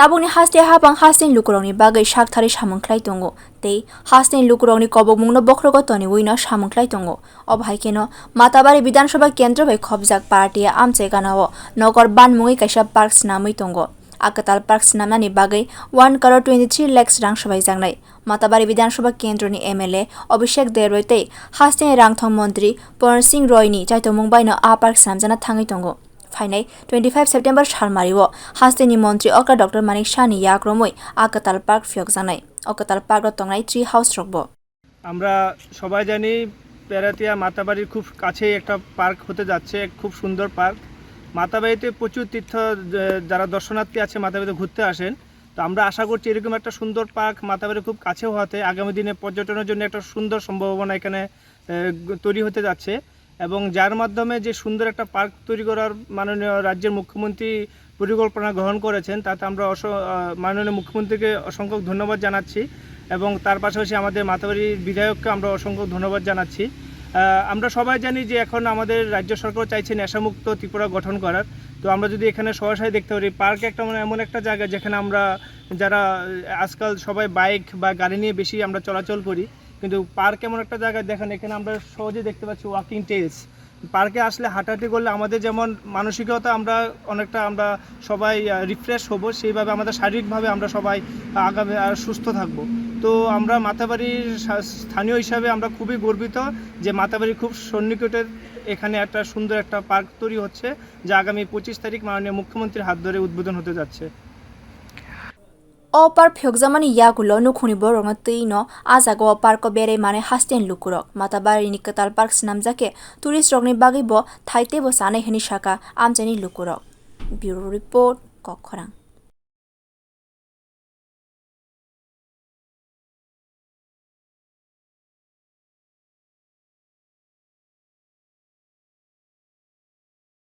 Tabungni haste habang hasten lukurongni bagai sakthari samungklai tongo tei hasten lukurongni kobokmungno bokrogotoni uino samungklai tongo obhaikeno Matabari Bidansabha Kendra bai khobjak partia amcheganao nokor banmungui kaisa park snamui tongo Akatal Park snamnani bagai 1 crore 23 lakhs rang sabaijak Matabari Bidansabha Kendroni MLA Abhishek Deroi tei hasten rangthong mantri Poran Singh Roy ni chaitomung baino a park samjana thangai tongo Fainai 25 September Shalmario Hasteni Montri Okra Dr. Manik Shani Yakromoi Akatal Park Fyokjanai Akatal Park tongnai tree house rokbo আমরা সবাই জানি পেরাতিয়া মাতাবাড়ির খুব কাছেই একটা park হতে যাচ্ছে খুব সুন্দর পার্ক মাতাবাড়িতে প্রচুর তীর্থ যারা দর্শনার্থী আছে মাতাবাড়িতে ঘুরতে আসেন তো আমরা আশা করছি এরকম একটা সুন্দর পার্ক মাতাবাড়ির খুব কাছে হওয়াতে আগামী দিনে পর্যটনের জন্য একটা সুন্দর সম্ভাবনা এখানে তৈরি হতে যাচ্ছে এবং যার মাধ্যমে যে সুন্দর একটা পার্ক তৈরি করার মাননীয় রাজ্যের মুখ্যমন্ত্রী পরিকল্পনা গ্রহণ করেছেন তাতে আমরা মাননীয় মুখ্যমন্ত্রীকে অসংখ্য ধন্যবাদ জানাচ্ছি এবং তার পাশাপাশি আমাদের মাতাবাড়ির বিধায়ককে আমরা অসংখ্য ধন্যবাদ জানাচ্ছি আমরা সবাই জানি যে এখন আমাদের রাজ্য সরকার চাইছে নেশামুক্ত ত্রিপুরা গঠন করার তো আমরা যদি এখানে সরাসরি দেখতে পারি পার্ক একটা মানে এমন একটা জায়গা যেখানে আমরা যারা আজকাল সবাই বাইক বা গাড়ি নিয়ে বেশি আমরা চলাচল করি কিন্তু পার্ক এমন একটা জায়গা দেখেন এখানে আমরা সহজে দেখতে পাচ্ছি ওয়াকিং ট্রেলস পার্কে আসলে হাঁটাহাঁটি করলে আমাদের যেমন মানসিকতা আমরা অনেকটা আমরা সবাই রিফ্রেশ হব সেইভাবে আমাদের শারীরিকভাবে আমরা সবাই আগামী আর সুস্থ থাকব তো আমরা মাতাবাড়ির স্থানীয় হিসাবে আমরা খুবই গর্বিত যে মাতাবাড়ি খুব সন্নিকটের এখানে একটা সুন্দর একটা পার্ক তৈরি হচ্ছে যা আগামী 25 তারিখ মাননীয় মুখ্যমন্ত্রীর হাত ধরে উদ্বোধন হতে যাচ্ছে O park fyokjamani yagulo nukhuni borongno tuino ajago parko bere mane hasten lukurok Matabari ni Katal Park snamjake tourist rokni bagi bo thaite bo sane hini shaka amjani lukurok Bureau Report Kokkhorang